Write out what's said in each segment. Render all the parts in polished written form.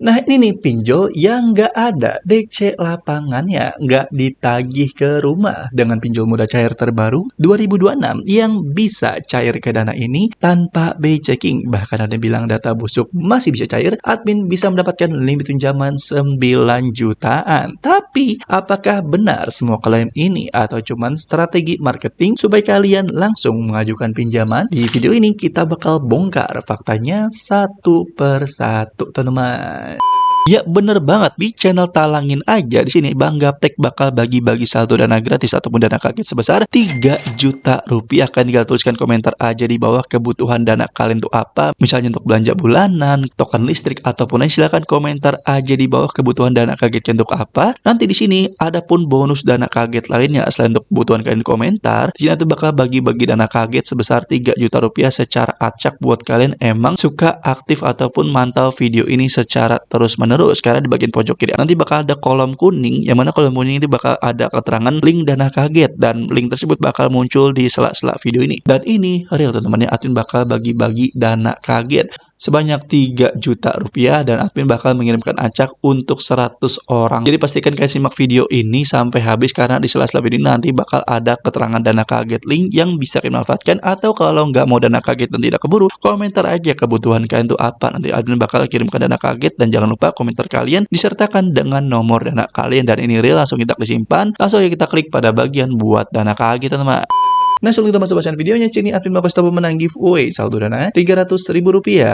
Nah ini nih pinjol yang nggak ada DC lapangannya, nggak ditagih ke rumah dengan pinjol mudah cair terbaru 2026 yang bisa cair ke dana ini tanpa BI checking. Bahkan ada yang bilang data busuk masih bisa cair, admin bisa mendapatkan limit pinjaman 9 jutaan. Tapi apakah benar semua klaim ini atau cuman strategi marketing supaya kalian langsung mengajukan pinjaman? Di video ini kita bakal bongkar faktanya satu persatu teman-teman. Ya bener banget, di channel Talangin aja di sini Bang Gaptek bakal bagi-bagi saldo dana gratis ataupun dana kaget sebesar 3 juta rupiah. Kalian tinggal tuliskan komentar aja di bawah kebutuhan dana kalian untuk apa, misalnya untuk belanja bulanan, token listrik ataupun lain. Silahkan komentar aja di bawah kebutuhan dana kaget untuk apa. Nanti di sini ada pun bonus dana kaget lainnya selain untuk kebutuhan kalian komentar. Di sini nanti bakal bagi-bagi dana kaget sebesar 3 juta rupiah secara acak buat kalian emang suka aktif ataupun mantau video ini secara terus-menerus. Karena di bagian pojok kiri nanti bakal ada kolom kuning, yang mana kolom kuning ini bakal ada keterangan link dana kaget, dan link tersebut bakal muncul di sela-sela video ini. Dan ini real teman-teman ya, admin bakal bagi-bagi dana kaget sebanyak 3 juta rupiah dan admin bakal mengirimkan acak untuk 100 orang. Jadi pastikan kalian simak video ini sampai habis karena di sela-sela video ini nanti bakal ada keterangan dana kaget link yang bisa kalian manfaatkan, atau kalau nggak mau dana kaget dan tidak keburu, komentar aja kebutuhan kalian itu apa. Nanti admin bakal kirimkan dana kaget dan jangan lupa komentar kalian disertakan dengan nomor dana kalian, dan ini real langsung kita disimpan. Langsung ya kita klik pada bagian buat dana kaget teman-teman. Nah, sebelum kita masuk bacaan videonya, sini admin bakal stop pemenang giveaway saldo dana Rp300.000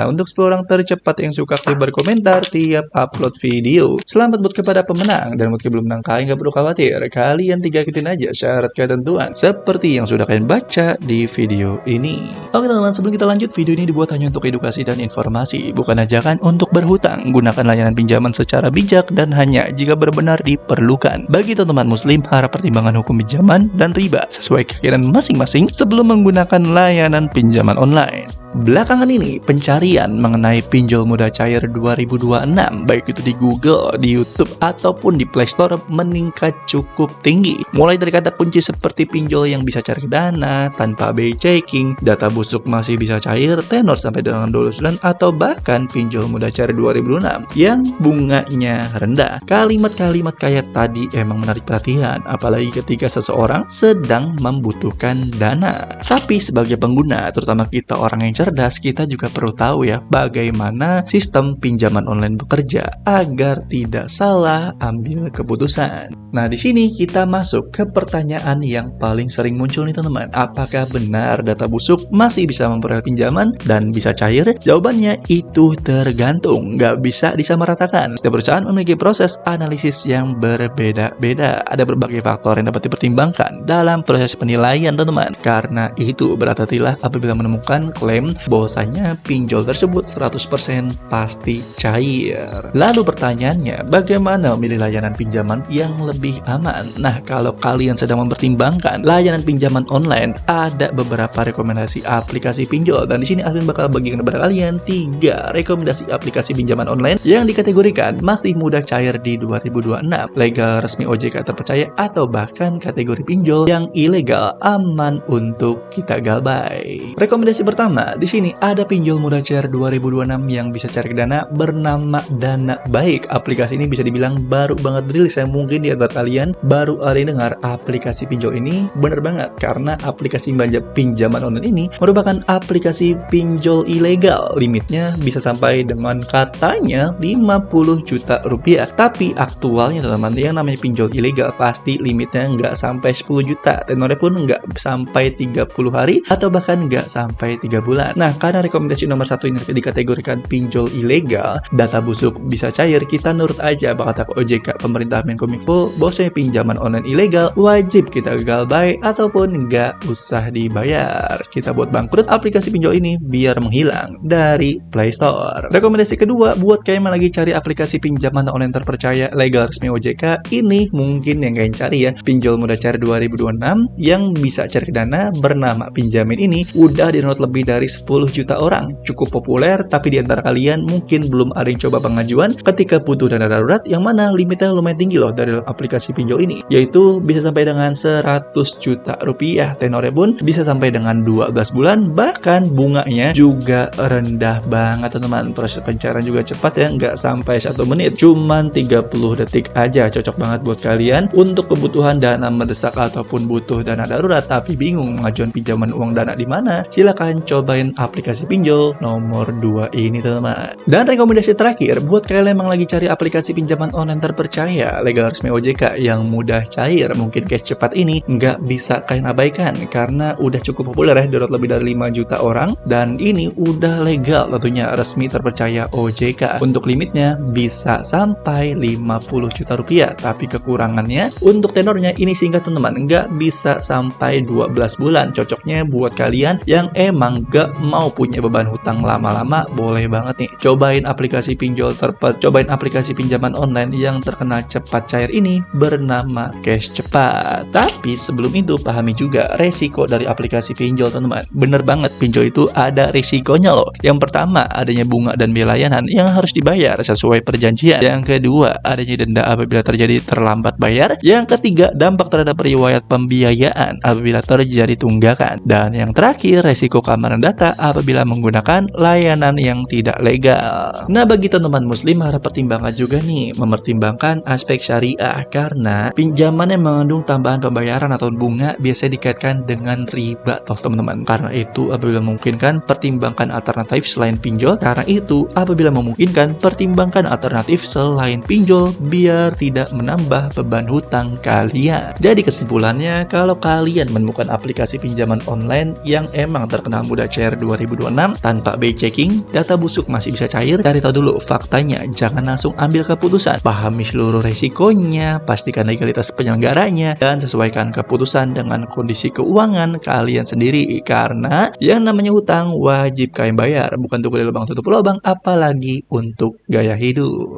untuk 10 orang tercepat yang suka klik berkomentar tiap upload video. Selamat buat kepada pemenang, dan buat yang belum menang kalian nggak perlu khawatir, kalian tinggal ikutin aja syarat ketentuan seperti yang sudah kalian baca di video ini. Oke teman-teman, sebelum kita lanjut, video ini dibuat hanya untuk edukasi dan informasi, bukan ajakan untuk berhutang. Gunakan layanan pinjaman secara bijak dan hanya jika benar-benar diperlukan. Bagi teman-teman muslim, harap pertimbangan hukum pinjaman dan riba sesuai keyakinan masing-masing sebelum menggunakan layanan pinjaman online. Belakangan ini, pencarian mengenai pinjol mudah cair 2026, baik itu di Google, di YouTube, ataupun di Play Store meningkat cukup tinggi. Mulai dari kata kunci seperti pinjol yang bisa cari dana, tanpa BI checking, data busuk masih bisa cair, tenor sampai dengan 12 bulan, atau bahkan pinjol mudah cair 2026 yang bunganya rendah. Kalimat-kalimat kayak tadi emang menarik perhatian, apalagi ketika seseorang sedang membutuhkan dana. Tapi sebagai pengguna, terutama kita orang yang cerdas, kita juga perlu tahu ya bagaimana sistem pinjaman online bekerja agar tidak salah ambil keputusan. Nah, di sini kita masuk ke pertanyaan yang paling sering muncul nih teman-teman. Apakah benar data busuk masih bisa memperoleh pinjaman dan bisa cair? Jawabannya itu tergantung, nggak bisa disamaratakan. Setiap perusahaan memiliki proses analisis yang berbeda-beda. Ada berbagai faktor yang dapat dipertimbangkan dalam proses penilaian teman-teman. Karena itu berhati-hatilah apabila menemukan klaim bahwasanya pinjol tersebut 100% pasti cair. Lalu pertanyaannya, bagaimana memilih layanan pinjaman yang lebih aman? Nah, kalau kalian sedang mempertimbangkan layanan pinjaman online, ada beberapa rekomendasi aplikasi pinjol, dan di sini admin bakal bagikan kepada kalian 3 rekomendasi aplikasi pinjaman online yang dikategorikan masih mudah cair di 2026, legal, resmi OJK terpercaya, atau bahkan kategori pinjol yang ilegal, aman untuk kita galbay. Rekomendasi pertama, di sini ada pinjol mudah cair 2026 yang bisa cari dana bernama Dana Baik. Aplikasi ini bisa dibilang baru banget rilis ya, mungkin di antara kalian baru ada yang dengar aplikasi pinjol ini. Bener banget, karena aplikasi pinjaman online ini merupakan aplikasi pinjol ilegal. Limitnya bisa sampai dengan katanya 50 juta rupiah. Tapi aktualnya teman-teman, yang namanya pinjol ilegal pasti limitnya nggak sampai 10 juta. Tenornya pun nggak sampai 30 hari atau bahkan nggak sampai 3 bulan. Nah, karena rekomendasi nomor 1 ini dikategorikan pinjol ilegal, data busuk bisa cair, kita nurut aja apa kata OJK pemerintah Menkominfo bahwasanya pinjaman online ilegal wajib kita galbay ataupun nggak usah dibayar. Kita buat bangkrut aplikasi pinjol ini biar menghilang dari Play Store. Rekomendasi kedua, buat kalian yang lagi cari aplikasi pinjaman online terpercaya, legal, resmi OJK, ini mungkin yang kalian cari ya, pinjol mudah cair 2026 yang bisa cari dana bernama Pinjamin ini udah di-download lebih dari 10 juta orang. Cukup populer, tapi di antara kalian mungkin belum ada yang coba pengajuan ketika butuh dana darurat, yang mana limitnya lumayan tinggi loh dari aplikasi pinjol ini, yaitu bisa sampai dengan 100 juta rupiah. Tenornya pun bisa sampai dengan 12 bulan, bahkan bunganya juga rendah banget teman-teman. Proses pencairan juga cepat ya, nggak sampai 1 menit, cuman 30 detik aja. Cocok banget buat kalian untuk kebutuhan dana mendesak ataupun butuh dana darurat tapi bingung mengajukan pinjaman uang dana di mana. Silakan cobain aplikasi pinjol nomor 2 ini teman-teman. Dan rekomendasi terakhir buat kalian yang emang lagi cari aplikasi pinjaman online terpercaya, legal resmi OJK yang mudah cair, mungkin cash cepat ini nggak bisa kalian abaikan karena udah cukup populer ya, download lebih dari 5 juta orang, dan ini udah legal tentunya, resmi terpercaya OJK. Untuk limitnya bisa sampai 50 juta rupiah, tapi kekurangannya untuk tenornya ini singkat teman-teman, nggak bisa sampai 12 bulan. Cocoknya buat kalian yang emang nggak mau punya beban hutang lama-lama, boleh banget nih cobain aplikasi cobain aplikasi pinjaman online yang terkenal cepat cair ini bernama Cash Cepat. Tapi sebelum itu pahami juga resiko dari aplikasi pinjol teman-teman. Bener banget, pinjol itu ada risikonya loh. Yang pertama, adanya bunga dan biaya layanan yang harus dibayar sesuai perjanjian. Yang kedua, adanya denda apabila terjadi terlambat bayar. Yang ketiga, dampak terhadap riwayat pembiayaan apabila terjadi tunggakan. Dan yang terakhir, resiko keamanan data apabila menggunakan layanan yang tidak legal. Nah, bagi teman-teman muslim harap pertimbangkan juga nih, mempertimbangkan aspek syariah, karena pinjaman yang mengandung tambahan pembayaran atau bunga biasanya dikaitkan dengan riba toh teman-teman. Karena itu apabila memungkinkan, pertimbangkan alternatif selain pinjol. Karena itu apabila memungkinkan, pertimbangkan alternatif selain pinjol biar tidak menambah beban hutang kalian. Jadi kesimpulannya, kalau kalian menemukan aplikasi pinjaman online yang emang terkenal mudah cair 2026 tanpa BI checking, data busuk masih bisa cair, cari tahu dulu faktanya, jangan langsung ambil keputusan. Pahami seluruh resikonya, pastikan legalitas penyelenggaranya, dan sesuaikan keputusan dengan kondisi keuangan kalian sendiri. Karena yang namanya hutang wajib kalian bayar, bukan untuk lubang tutup lubang, apalagi untuk gaya hidup.